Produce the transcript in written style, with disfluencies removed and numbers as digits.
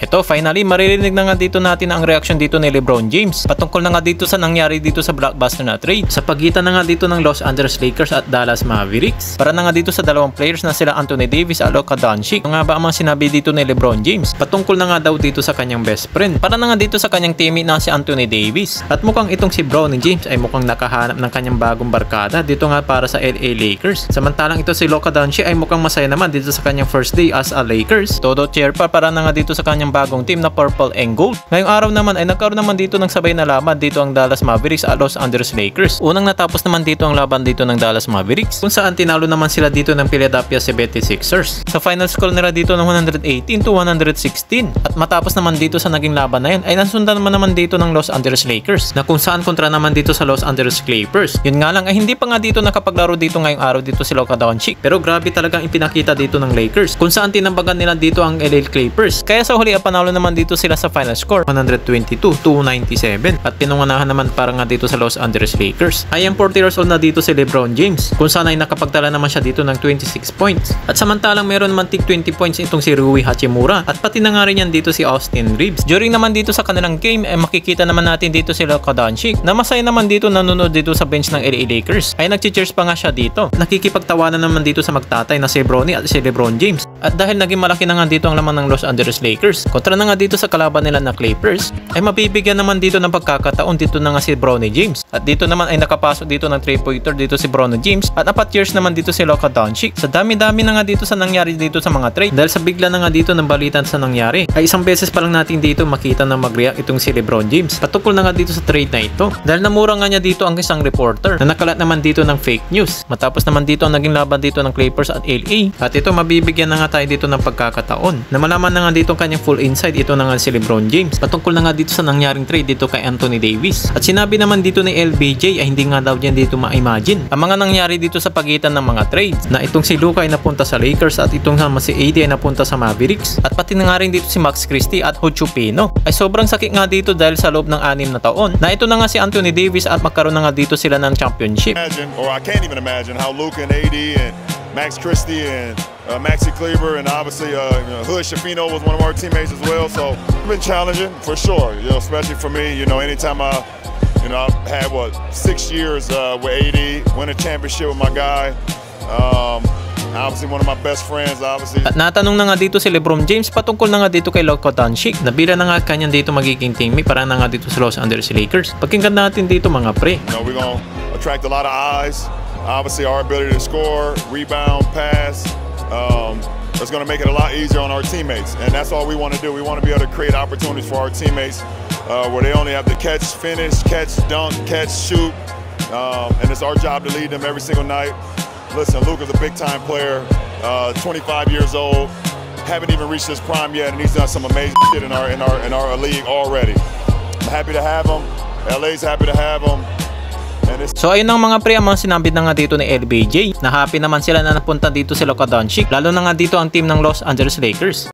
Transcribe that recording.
Ito, finally, maririnig na nga dito natin ang reaction dito ni LeBron James patungkol na nga dito sa nangyari dito sa blockbuster na trade sa pagitan na nga dito ng Los Angeles Lakers at Dallas Mavericks. Para na nga dito sa dalawang players na sila Anthony Davis at Luka Doncic. Ano nga ba ang mga sinabi dito ni LeBron James patungkol na nga daw dito sa kanyang best friend? Para na nga dito sa kanyang teammate na si Anthony Davis. At mukhang itong si Bronny James ay mukhang nakahanap ng kanyang bagong barkada dito nga para sa LA Lakers. Samantalang ito si Luka Doncic ay mukhang masaya naman dito sa kanyang first day as a Lakers. Todo cheer pa para na nga dito sa kanyang bagong team na Purple and Gold. Ngayong araw naman ay nagkaroon naman dito ng sabay na laban dito ang Dallas Mavericks at Los Angeles Lakers. Unang natapos naman dito ang laban dito ng Dallas Mavericks kung saan tinalo naman sila dito ng Philadelphia 76ers. Sa final score nila dito ng 118 to 116. At matapos naman dito sa naging laban na yan ay nasundan naman dito ng Los Angeles Lakers na kung saan kontra naman dito sa Los Angeles Clippers. Yun nga lang ay hindi pa nga dito nakapaglaro dito ngayong araw dito si Luka Doncic. Pero grabe talagang ipinakita dito ng Lakers kung saan tinambagan nila dito ang LA Clippers. Kaya sa huli panalo naman dito sila sa final score 122 to 97 at pinunganahan naman para nga dito sa Los Angeles Lakers. Ay ang 40 years old na dito si LeBron James kung saan ay nakapagtala naman siya dito ng 26 points. At samantalang meron naman tig 20 points itong si Rui Hachimura at pati na nga rin yan dito si Austin Reeves. During naman dito sa kanilang game ay makikita naman natin dito si Luka Doncic na masaya naman dito nanonood dito sa bench ng LA Lakers. Ay nagche-cheers pa nga siya dito. Nakikipagtawanan naman dito sa magtatay na si Bronny at si LeBron James. At dahil naging malaki na nga dito ang laman ng Los Angeles Lakers kontra na nga dito sa kalaban nila na Clippers ay mabibigyan naman dito ng pagkakataon dito na nga si Bronny James. At dito naman ay nakapasok dito ng 3-pointer dito si Bronny James at 4 years naman dito si Luka Doncic. Sa dami-dami na nga dito sa nangyari dito sa mga trade dahil sa bigla na nga dito ng balitan sa nangyari ay isang beses pa lang natin dito makita na mag-react itong si LeBron James patungkol na nga dito sa trade na ito dahil namura nga niya dito ang isang reporter na nakalat naman dito ng fake news. Matapos naman dito ang naging laban dito ng Clippers at LA at ito mabibigyan na nga tayo dito ng pagkakataon na malaman na nga dito ang kanyang full insight ito na nga si LeBron James patungkol na nga dito sa nangyaring trade dito kay Anthony Davis. At sinabi naman dito ni LBJ ay hindi nga daw diyan dito ma-imagine ang mga nangyari dito sa pagitan ng mga trades na itong si Luka ay napunta sa Lakers at itong si AD ay napunta sa Mavericks at pati na nga rin dito si Max Christie at Hocho Pino ay sobrang sakit nga dito dahil sa loob ng 6 na taon na ito na nga si Anthony Davis at magkaroon na nga dito sila ng championship. Or I can't even imagine how Luka and AD and Max Christie and Maxi Kleber and obviously Hood Schifino was one of our teammates as well. So it's been challenging for sure, especially for me. Anytime I've had 6 years with AD, win a championship with my guy. Obviously one of my best friends, obviously. At natanong na nga dito si LeBron James patungkol na nga dito kay Luka Doncic na bilang na nga kanyang dito magiging teammate para na nga dito sa Los Angeles Lakers. Pakinggan natin dito mga pre. We're gonna attract a lot of eyes. Obviously our ability to score, rebound, pass, it's gonna make it a lot easier on our teammates. And that's all we want to do. We want to be able to create opportunities for our teammates where they only have to catch, finish, catch, dunk, catch, shoot. And it's our job to lead them every single night. Listen, Luka's a big-time player, 25 years old, haven't even reached his prime yet, and he's done some amazing shit in our league already. I'm happy to have him. LA's happy to have him. So ayun ang mga pre ang mga sinabi na nga dito ni LBJ na happy naman sila na napunta dito si Luka Doncic lalo na nga dito ang team ng Los Angeles Lakers.